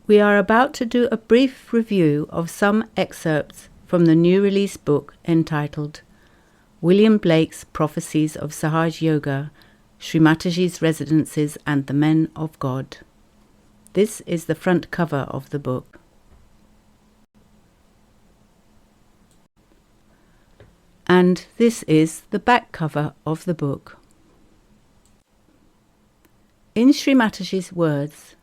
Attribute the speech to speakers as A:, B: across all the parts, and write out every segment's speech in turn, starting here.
A: We are about to do a brief review of some excerpts from the new release book entitled William Blake's Prophecies of Sahaja Yoga, Shri Mataji's Residences and the Men of God. This is the front cover of the book. And this is the back cover of the book. In Shri Mataji's words,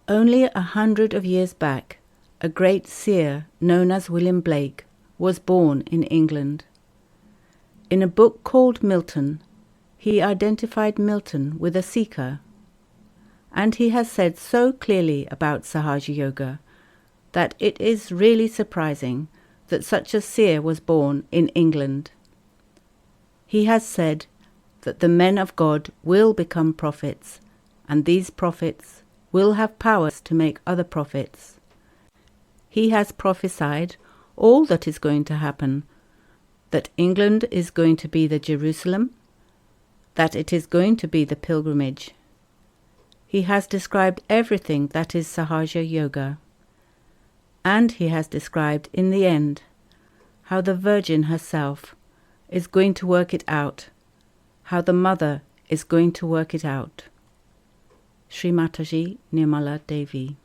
A: only 100 of years back, a great seer known as William Blake was born in England. In a book called Milton, he identified Milton with a seeker, and he has said so clearly about Sahaja Yoga that it is really surprising that such a seer was born in England. He has said that the men of God will become prophets, and these prophets will have powers to make other prophets. He has prophesied all that is going to happen, that England is going to be the Jerusalem, that it is going to be the pilgrimage. He has described everything that is Sahaja Yoga. And he has described in the end how the Virgin herself is going to work it out, how the Mother is going to work it out. Shri Mataji Nirmala Devi.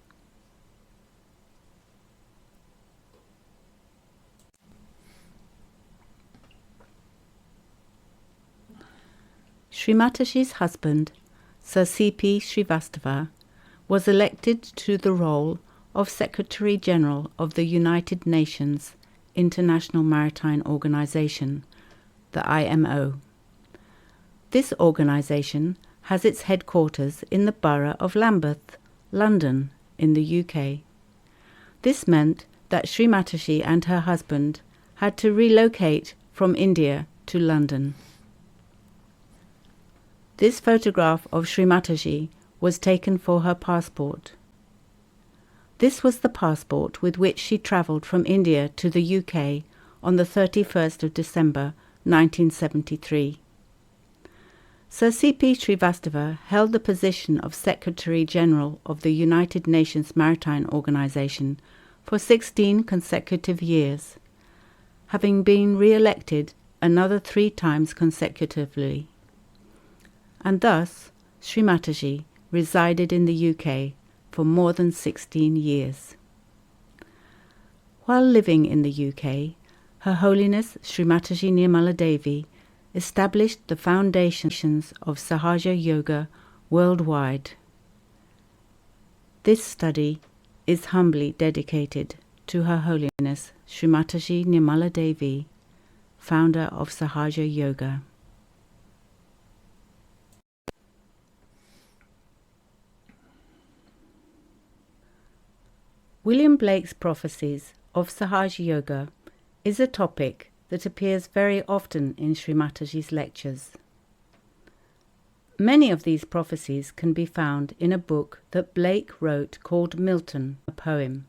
A: Shri Mataji's husband, Sir C.P. Srivastava, was elected to the role of Secretary General of the United Nations International Maritime Organization, the IMO. This organization has its headquarters in the borough of Lambeth, London, in the UK. This meant that Shri Mataji and her husband had to relocate from India to London. This photograph of Shri Mataji was taken for her passport. This was the passport with which she travelled from India to the UK on the 31st of December 1973. Sir C.P. Srivastava held the position of Secretary General of the United Nations Maritime Organization for 16 consecutive years, having been re-elected another 3 times consecutively. And thus, Shri Mataji resided in the UK for more than 16 years. While living in the UK, Her Holiness Shri Mataji Nirmala Devi established the foundations of Sahaja Yoga worldwide. This study is humbly dedicated to Her Holiness Shri Mataji Nirmala Devi, founder of Sahaja Yoga. William Blake's Prophecies of Sahaja Yoga is a topic that appears very often in Shri Mataji's lectures. Many of these prophecies can be found in a book that Blake wrote called Milton, a poem.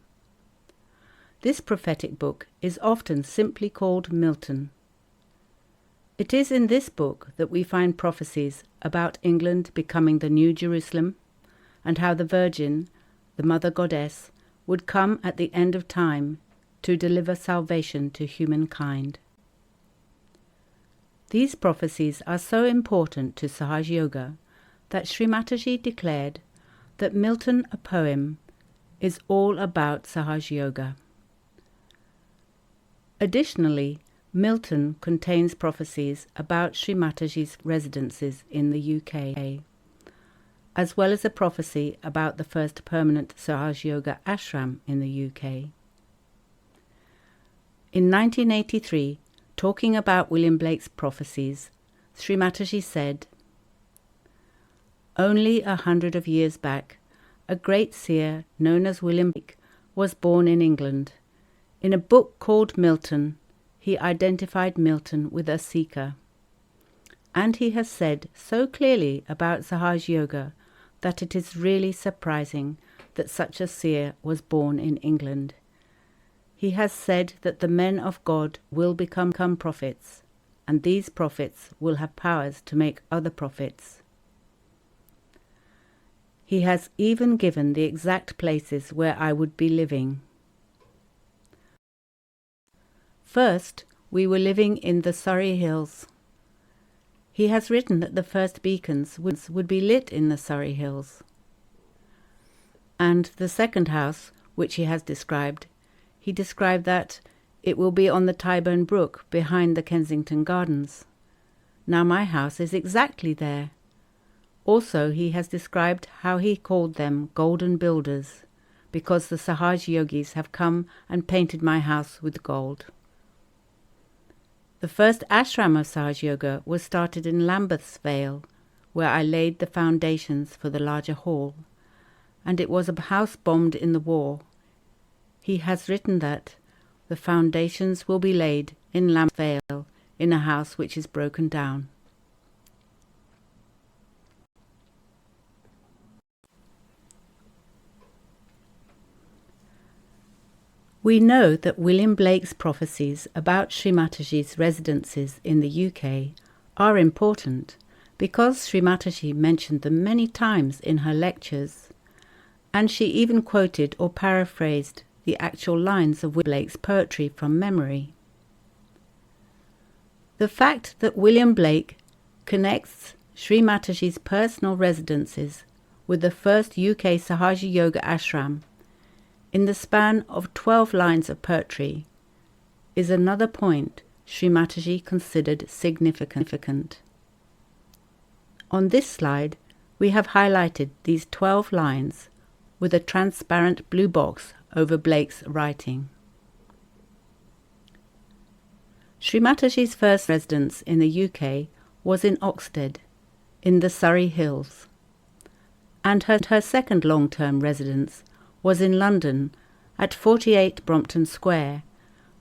A: This prophetic book is often simply called Milton. It is in this book that we find prophecies about England becoming the New Jerusalem, and how the Virgin, the Mother Goddess, would come at the end of time to deliver salvation to humankind. These prophecies are so important to Sahaja Yoga that Shri Mataji declared that Milton, a poem, is all about Sahaja Yoga. Additionally, Milton contains prophecies about Shri Mataji's residences in the UK, as well as a prophecy about the first permanent Sahaja Yoga ashram in the UK. In 1983, talking about William Blake's prophecies, Shri Mataji said, "Only 100 of years back, a great seer known as William Blake was born in England. In a book called Milton, he identified Milton with a seeker. And he has said so clearly about Sahaja Yoga that it is really surprising that such a seer was born in England. He has said that the men of God will become prophets, and these prophets will have powers to make other prophets. He has even given the exact places where I would be living. First, we were living in the Surrey Hills. He has written that the first beacons would be lit in the Surrey Hills. And the second house, which he has described, he described that it will be on the Tyburn Brook behind the Kensington Gardens. Now my house is exactly there. Also, he has described how he called them golden builders, because the Sahaja yogis have come and painted my house with gold. The first ashram of Sahaja Yoga was started in Lambeth's Vale, where I laid the foundations for the larger hall, and it was a house bombed in the war. He has written that the foundations will be laid in Lambeth Vale in a house which is broken down. We know that William Blake's prophecies about Shri Mataji's residences in the UK are important because Shri Mataji mentioned them many times in her lectures, and she even quoted or paraphrased the actual lines of Blake's poetry from memory. The fact that William Blake connects Shri Mataji's personal residences with the first UK Sahaja Yoga ashram in the span of 12 lines of poetry is another point Shri Mataji considered significant. On this slide, we have highlighted these 12 lines with a transparent blue box over Blake's writing. Shri Mataji's first residence in the UK was in Oxted, in the Surrey Hills, and her second long-term residence was in London at 48 Brompton Square,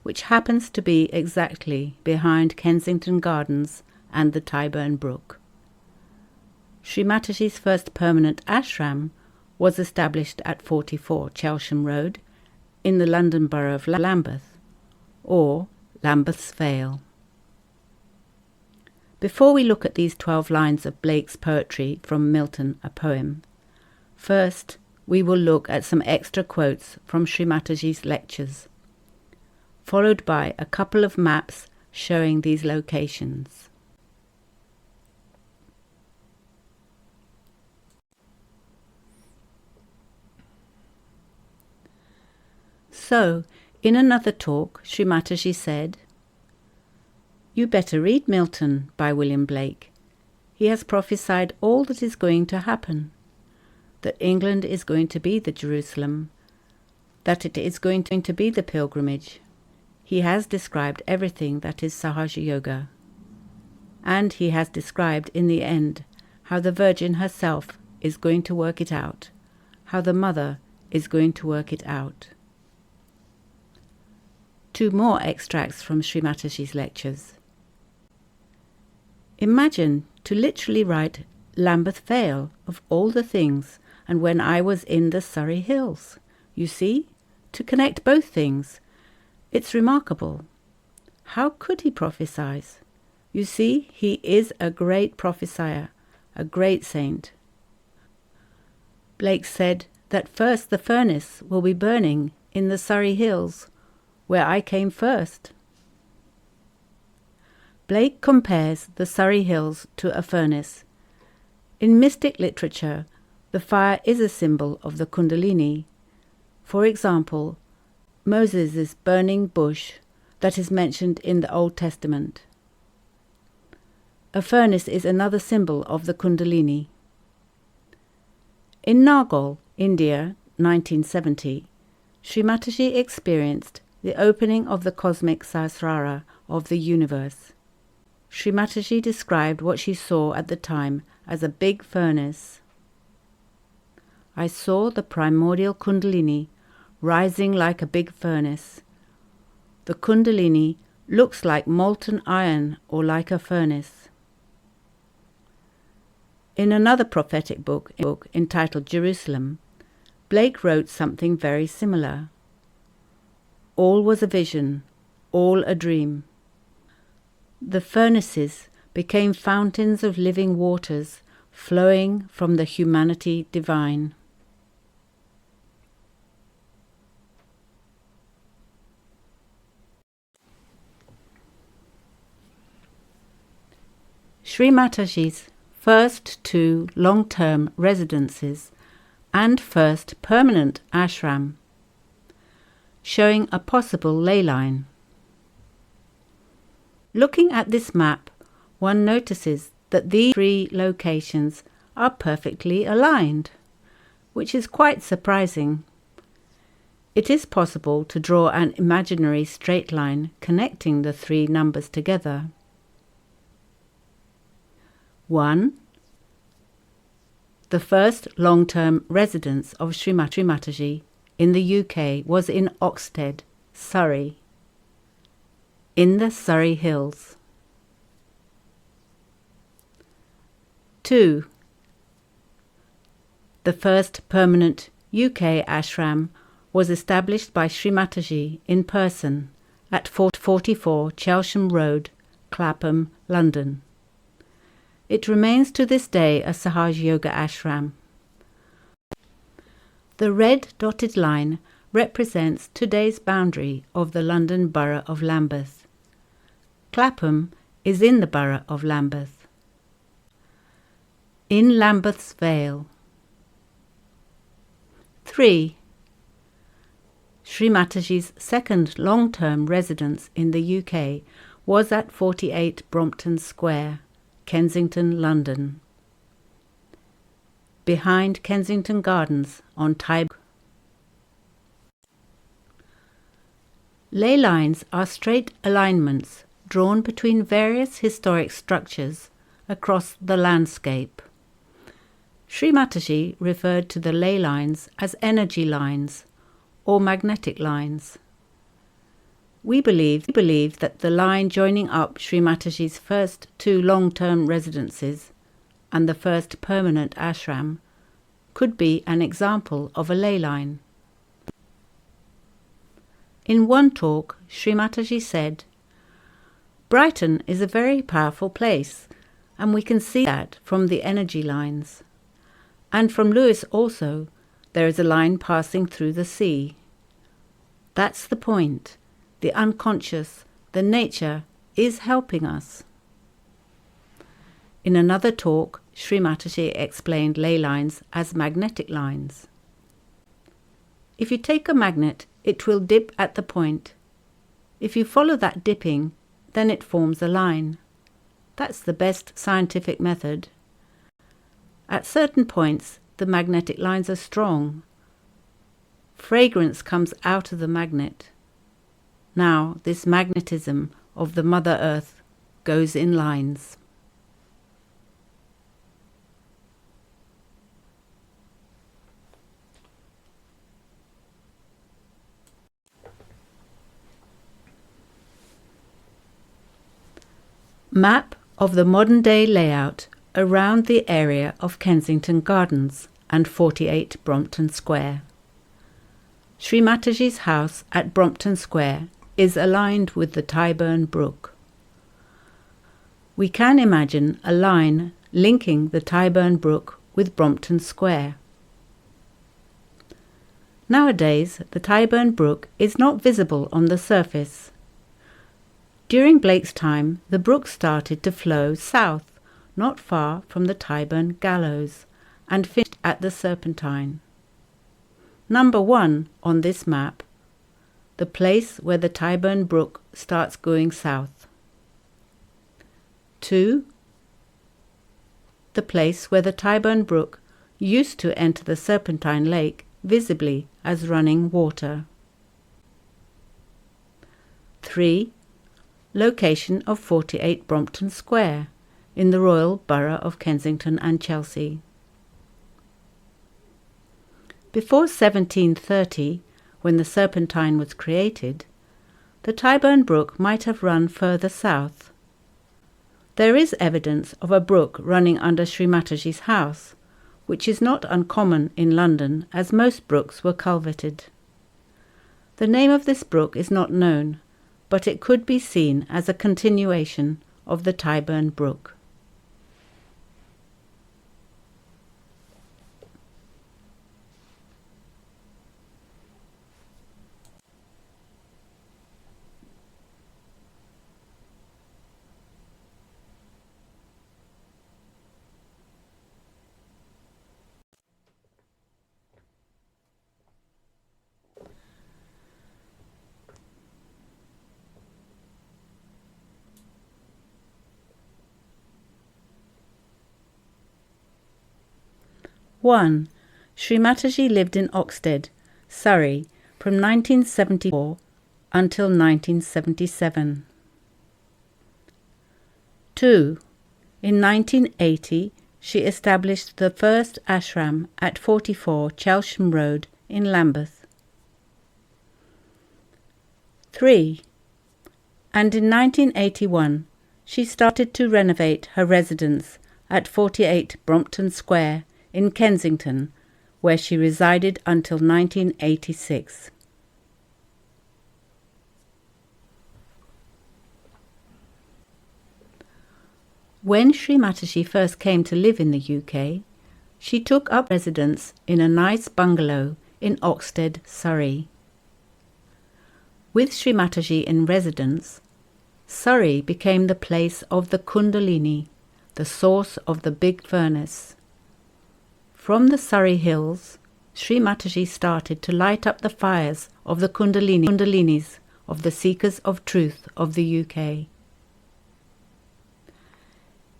A: which happens to be exactly behind Kensington Gardens and the Tyburn Brook. Shri Mataji's first permanent ashram was established at 44 Chelsham Road in the London Borough of Lambeth, or Lambeth's Vale. Before we look at these 12 lines of Blake's poetry from Milton, a poem, first we will look at some extra quotes from Shri Mataji's lectures, followed by a couple of maps showing these locations. So, in another talk, Shri Mataji said, "You better read Milton by William Blake. He has prophesied all that is going to happen. That England is going to be the Jerusalem, that it is going to be the pilgrimage. He has described everything that is Sahaja Yoga. And he has described in the end how the Virgin herself is going to work it out, how the Mother is going to work it out." Two more extracts from Shri Mataji's lectures. Imagine to literally write Lambeth Vale of all the things, and when I was in the Surrey Hills. You see, to connect both things. It's remarkable. How could he prophesy? You see, he is a great prophesier, a great saint. Blake said that first the furnace will be burning in the Surrey Hills, where I came first. Blake compares the Surrey Hills to a furnace. In mystic literature, the fire is a symbol of the Kundalini. For example, Moses' burning bush that is mentioned in the Old Testament. A furnace is another symbol of the Kundalini. In Nagaur, India, 1970, Shri Mataji experienced the opening of the cosmic Sahasrara of the universe. Shri Mataji described what she saw at the time as a big furnace. "I saw the primordial Kundalini rising like a big furnace. The Kundalini looks like molten iron or like a furnace." In another prophetic book entitled Jerusalem, Blake wrote something very similar. "All was a vision, all a dream. The furnaces became fountains of living waters flowing from the humanity divine. Shri Mataji's first 2 long-term residences and first permanent ashram, showing a possible ley line. Looking at this map, one notices that these 3 locations are perfectly aligned, which is quite surprising. It is possible to draw an imaginary straight line connecting the 3 numbers together. 1. The first long-term residence of Shri Mataji in the UK was in Oxted, Surrey, in the Surrey Hills. 2. The first permanent UK ashram was established by Shri Mataji in person at 44 Chelsham Road, Clapham, London. It remains to this day a Sahaja Yoga ashram. The red dotted line represents today's boundary of the London Borough of Lambeth. Clapham is in the Borough of Lambeth. In Lambeth's Vale. 3. Shri Mataji's second long-term residence in the UK was at 48 Brompton Square, Kensington, London, behind Kensington Gardens on Tyburn. Ley lines are straight alignments drawn between various historic structures across the landscape. Shri Mataji referred to the ley lines as energy lines or magnetic lines. We believe that the line joining up Shri Mataji's first 2 long-term residences and the first permanent ashram could be an example of a ley line. In one talk, Shri Mataji said, "Brighton is a very powerful place, and we can see that from the energy lines. And from Lewis also, there is a line passing through the sea. That's the point. The unconscious, the nature, is helping us." In another talk, Shri Mataji explained ley lines as magnetic lines. If you take a magnet, it will dip at the point. If you follow that dipping, then it forms a line. That's the best scientific method. At certain points, the magnetic lines are strong. Fragrance comes out of the magnet. Now, this magnetism of the Mother Earth goes in lines. Map of the modern-day layout around the area of Kensington Gardens and 48 Brompton Square. Shri Mataji's house at Brompton Square is aligned with the Tyburn Brook. We can imagine a line linking the Tyburn Brook with Brompton Square. Nowadays, the Tyburn Brook is not visible on the surface. During Blake's time, the brook started to flow south, not far from the Tyburn Gallows, and finished at the Serpentine. Number 1 on this map, the place where the Tyburn Brook starts going south. 2. The place where the Tyburn Brook used to enter the Serpentine Lake visibly as running water. 3. Location of 48 Brompton Square in the Royal Borough of Kensington and Chelsea. Before 1730, when the Serpentine was created, the Tyburn Brook might have run further south. There is evidence of a brook running under Shri Mataji's house, which is not uncommon in London as most brooks were culverted. The name of this brook is not known, but it could be seen as a continuation of the Tyburn Brook. 1. Shri Mataji lived in Oxted, Surrey, from 1974 until 1977. 2. In 1980, she established the first ashram at 44 Chelsham Road in Lambeth. 3. And in 1981, she started to renovate her residence at 48 Brompton Square in Kensington, where she resided until 1986. When Shri Mataji first came to live in the UK, she took up residence in a nice bungalow in Oxted, Surrey. With Shri Mataji in residence, Surrey became the place of the Kundalini, the source of the big furnace. From the Surrey hills, Shri Mataji started to light up the fires of the Kundalinis of the seekers of truth of the UK.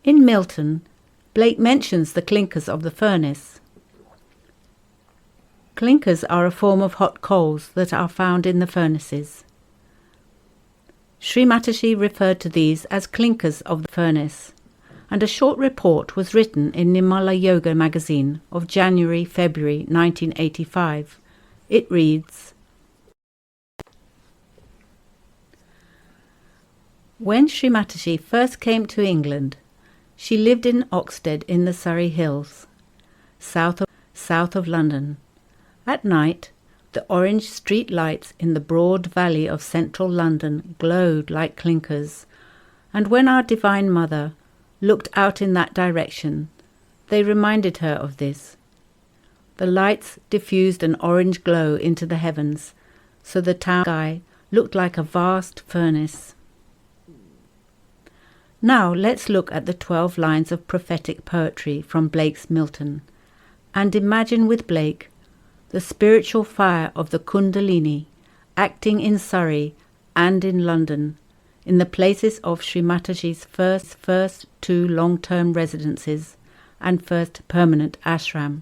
A: In Milton, Blake mentions the clinkers of the furnace. Clinkers are a form of hot coals that are found in the furnaces. Shri Mataji referred to these as clinkers of the furnace, and a short report was written in Nirmala Yoga magazine of January-February 1985. It reads, When Shri Mataji first came to England, she lived in Oxted in the Surrey Hills, south of London. At night, the orange street lights in the broad valley of central London glowed like clinkers, and when our Divine Mother looked out in that direction, they reminded her of this. The lights diffused an orange glow into the heavens, so the town sky looked like a vast furnace. Now let's look at the 12 lines of prophetic poetry from Blake's Milton, and imagine with Blake the spiritual fire of the Kundalini acting in Surrey and in London, in the places of Shri Mataji's first 2 long-term residences and first permanent ashram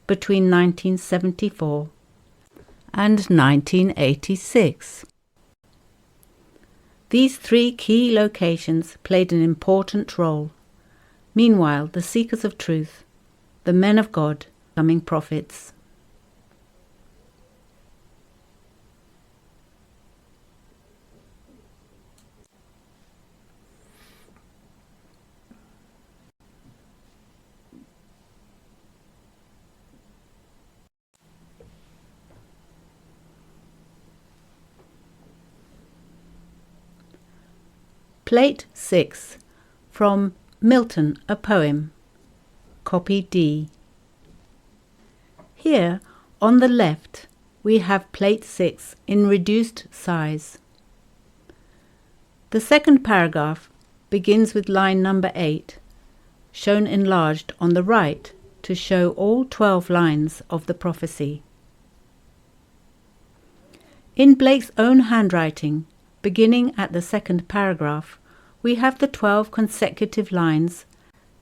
A: between 1974 and 1986. These 3 key locations played an important role. Meanwhile, the seekers of truth, the men of God, becoming prophets. Plate 6. From Milton, a Poem. Copy D. Here, on the left, we have Plate 6 in reduced size. The second paragraph begins with line number 8, shown enlarged on the right to show all 12 lines of the prophecy. In Blake's own handwriting, beginning at the second paragraph, we have the 12 consecutive lines,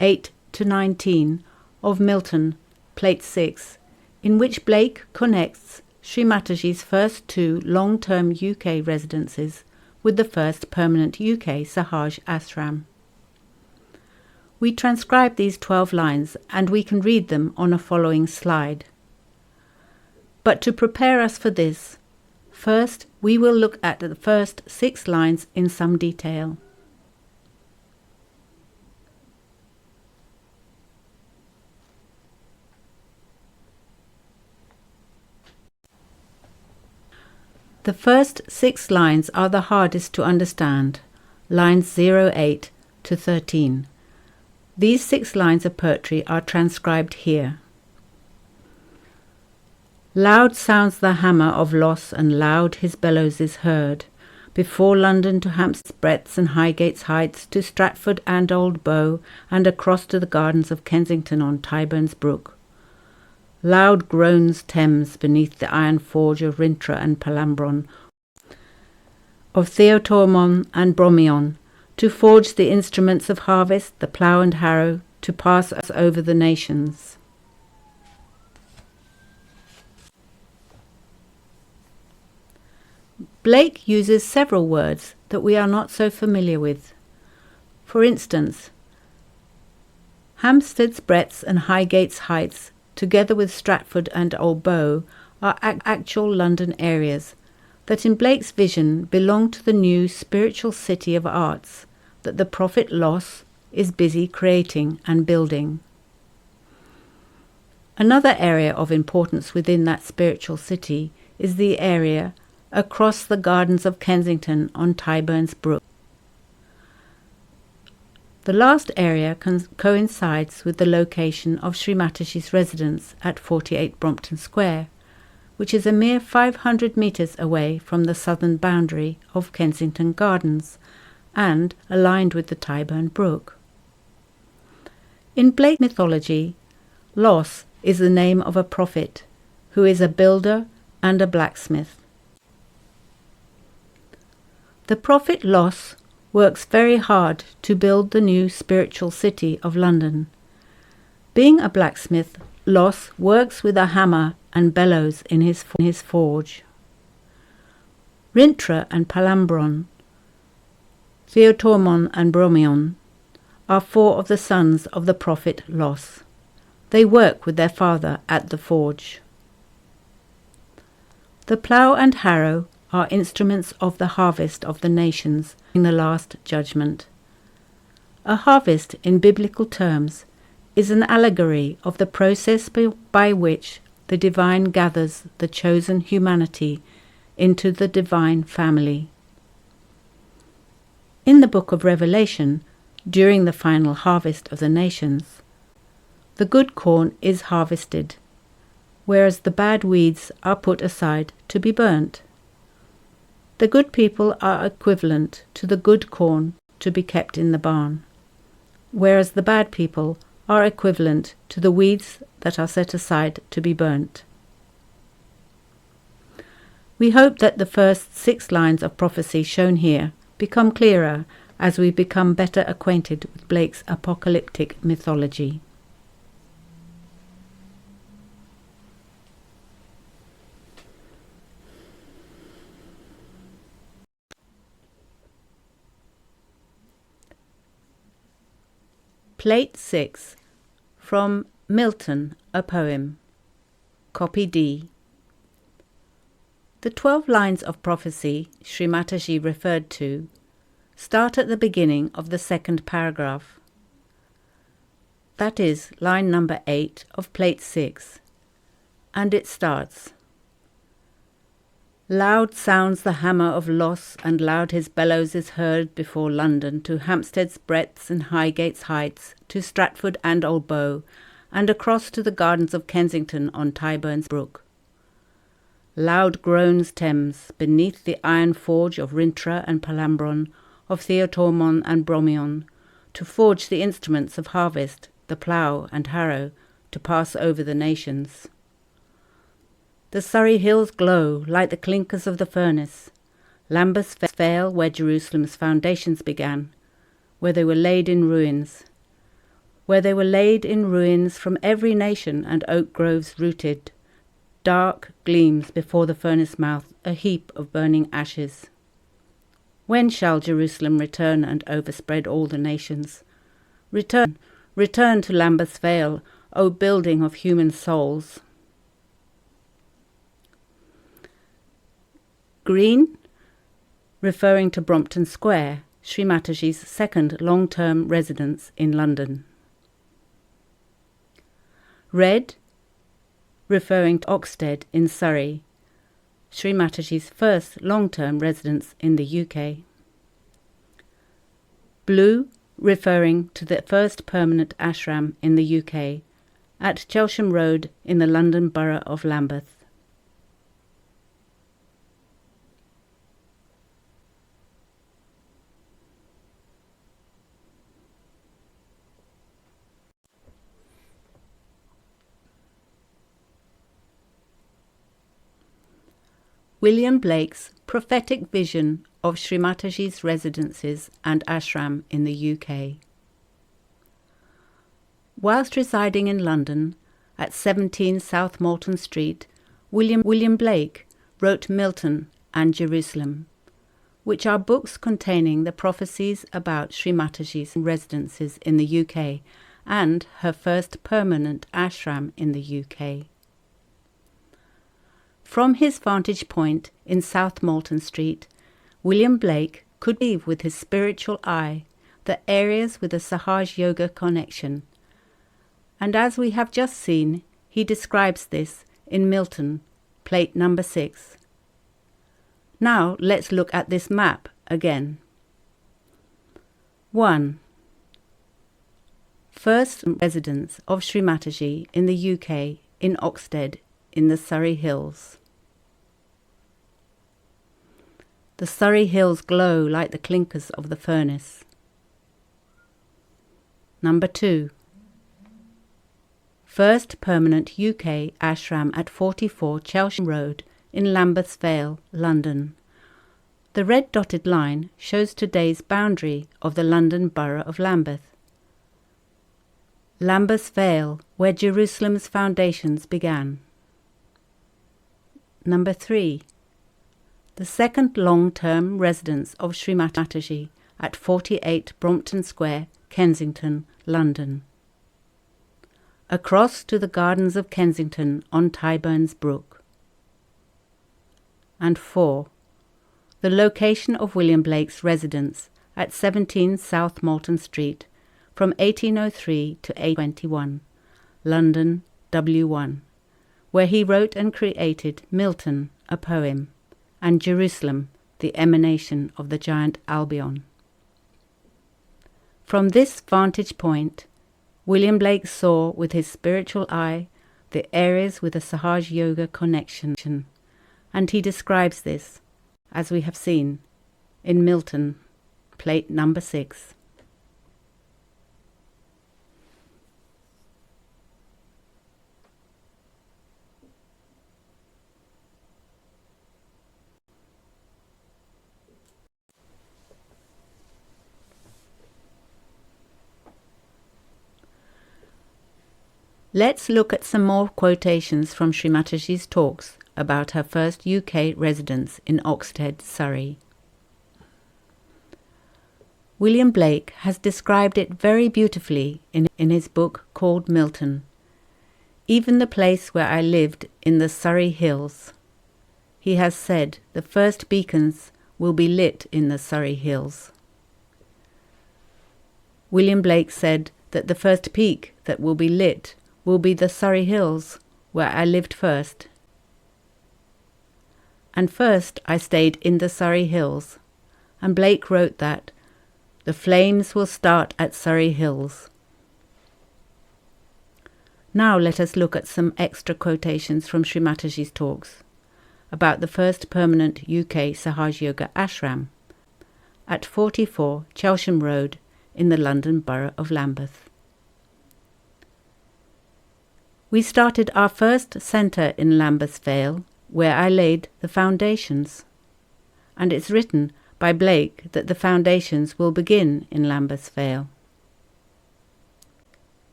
A: 8 to 19, of Milton, Plate 6, in which Blake connects Shri Mataji's first 2 long-term UK residences with the first permanent UK Sahaja ashram. We transcribe these 12 lines and we can read them on a following slide. But to prepare us for this, first, we will look at the first 6 lines in some detail. The first 6 lines are the hardest to understand, lines 08 to 13. These 6 lines of poetry are transcribed here. Loud sounds the hammer of loss, and loud his bellows is heard, before London to Hampstead's breadths and Highgate's heights, to Stratford and Old Bow, and across to the gardens of Kensington on Tyburn's brook. Loud groans Thames beneath the iron forge of Rintra and Palambron, of Theotormon and Bromion, to forge the instruments of harvest, the plough and harrow, to pass us over the nations. Blake uses several words that we are not so familiar with. For instance, Hampstead's breadths and Highgate's heights, together with Stratford and Old Bow, are actual London areas that in Blake's vision belong to the new spiritual city of arts that the prophet Los is busy creating and building. Another area of importance within that spiritual city is the area across the gardens of Kensington on Tyburn's Brook. The last area coincides with the location of Shri Mataji's residence at 48 Brompton Square, which is a mere 500 metres away from the southern boundary of Kensington Gardens and aligned with the Tyburn Brook. In Blake mythology, Los is the name of a prophet who is a builder and a blacksmith. The prophet Los works very hard to build the new spiritual city of London. Being a blacksmith, Los works with a hammer and bellows in his forge. Rintrah and Palambron, Theotormon and Bromion are four of the sons of the prophet Los. They work with their father at the forge. The plough and harrow are instruments of the harvest of the nations in the Last Judgment. A harvest, in biblical terms, is an allegory of the process by which the divine gathers the chosen humanity into the divine family. In the book of Revelation, during the final harvest of the nations, the good corn is harvested, whereas the bad weeds are put aside to be burnt. The good people are equivalent to the good corn to be kept in the barn, whereas the bad people are equivalent to the weeds that are set aside to be burnt. We hope that the first 6 lines of prophecy shown here become clearer as we become better acquainted with Blake's apocalyptic mythology. Plate 6. From Milton, a Poem. Copy D. The 12 lines of prophecy Shri Mataji referred to start at the beginning of the second paragraph. That is line number 8 of Plate 6, and it starts, "Loud sounds the hammer of Los, and loud his bellows is heard before London, to Hampstead's breadths and Highgate's heights, to Stratford and Old Bow, and across to the gardens of Kensington on Tyburn's Brook. Loud groans Thames beneath the iron forge of Rintrah and Palambron, of Theotormon and Bromion, to forge the instruments of harvest, the plough and harrow, to pass over the nations. The Surrey hills glow like the clinkers of the furnace. Lambeth Vale, where Jerusalem's foundations began, where they were laid in ruins. Where they were laid in ruins from every nation and oak groves rooted. Dark gleams before the furnace mouth, a heap of burning ashes. When shall Jerusalem return and overspread all the nations? Return, return to Lambeth Vale, O building of human souls." Green, referring to Brompton Square, Shri Mataji's second long-term residence in London. Red, referring to Oxted in Surrey, Shri Mataji's first long-term residence in the UK. Blue, referring to the first permanent ashram in the UK, at Chelsham Road in the London Borough of Lambeth. William Blake's prophetic vision of Shri Mataji's residences and ashram in the UK. Whilst residing in London at 17 South Molton Street, William Blake wrote Milton and Jerusalem, which are books containing the prophecies about Shri Mataji's residences in the UK and her first permanent ashram in the UK. From his vantage point in South Moulton Street, William Blake could perceive with his spiritual eye the areas with a Sahaja Yoga connection, and as we have just seen, he describes this in Milton, plate number 6. Now let's look at this map again. 1. First residence of Shri Mataji in the UK in Oxted in the Surrey Hills. The Surrey Hills glow like the clinkers of the furnace. Number 2. First permanent UK ashram at 44 Chelsham Road in Lambeth Vale, London. The red dotted line shows today's boundary of the London Borough of Lambeth. Lambeth Vale, where Jerusalem's foundations began. Number 3. The second long-term residence of Shri Mataji at 48 Brompton Square, Kensington, London. Across to the gardens of Kensington on Tyburns Brook. And 4. The location of William Blake's residence at 17 South Moulton Street from 1803 to 1821, London, W1, where he wrote and created Milton, a poem, and Jerusalem, the emanation of the giant Albion. From this vantage point, William Blake saw with his spiritual eye the areas with a Sahaja Yoga connection, and he describes this, as we have seen, in Milton, plate number 6. Let's look at some more quotations from Shri Mataji's talks about her first UK residence in Oxted, Surrey. William Blake has described it very beautifully in his book called Milton. Even the place where I lived in the Surrey Hills. He has said the first beacons will be lit in the Surrey Hills. William Blake said that the first peak that will be lit will be the Surrey Hills, where I lived first. And first I stayed in the Surrey Hills, and Blake wrote that the flames will start at Surrey Hills. Now let us look at some extra quotations from Shri Mataji's talks about the first permanent UK Sahaja Yoga ashram at 44 Chelsham Road in the London Borough of Lambeth. We started our first centre in Lambeth Vale, where I laid the foundations, and it's written by Blake that the foundations will begin in Lambeth Vale.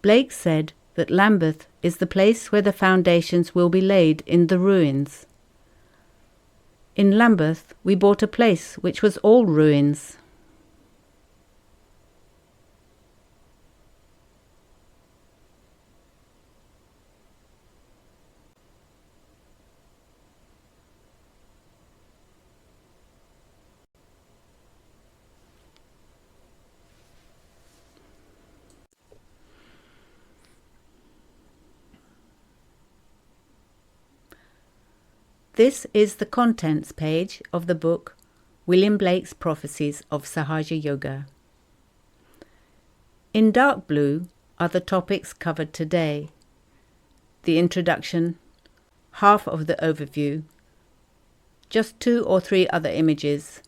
A: Blake said that Lambeth is the place where the foundations will be laid in the ruins. In Lambeth we bought a place which was all ruins. This is the contents page of the book William Blake's Prophecies of Sahaja Yoga. In dark blue are the topics covered today: the introduction, half of the overview, just 2 or 3 other images,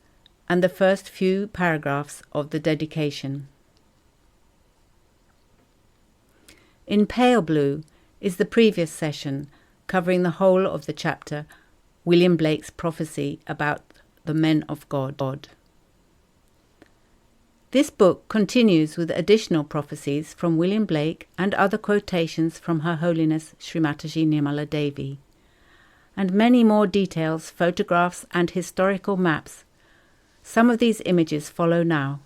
A: and the first few paragraphs of the dedication. In pale blue is the previous session, covering the whole of the chapter William Blake's prophecy about the men of God. This book continues with additional prophecies from William Blake and other quotations from Her Holiness Shri Mataji Nirmala Devi, and many more details, photographs and historical maps. Some of these images follow now.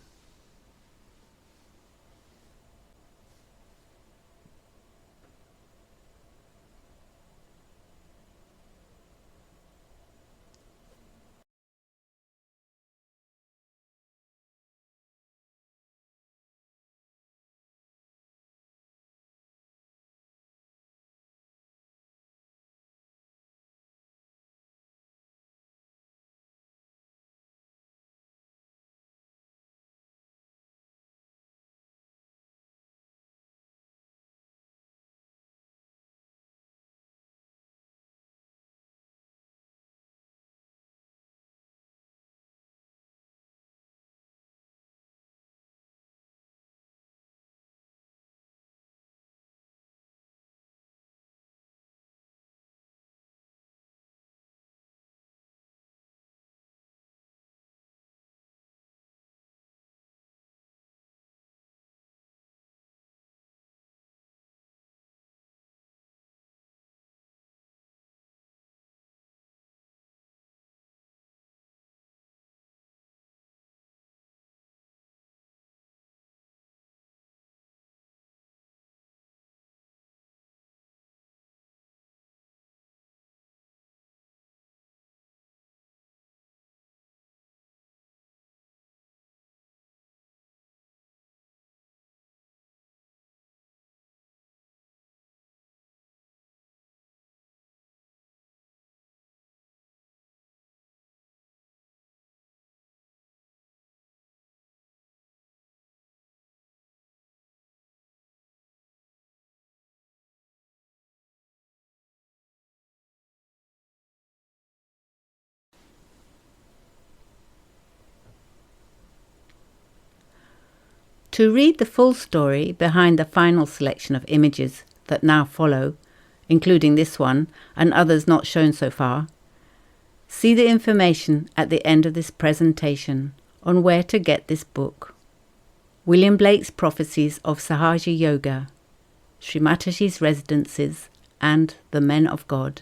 A: To read the full story behind the final selection of images that now follow, including this one and others not shown so far, see the information at the end of this presentation on where to get this book. William Blake's Prophecies of Sahaja Yoga, Shri Mataji's Residences, and The Men of God.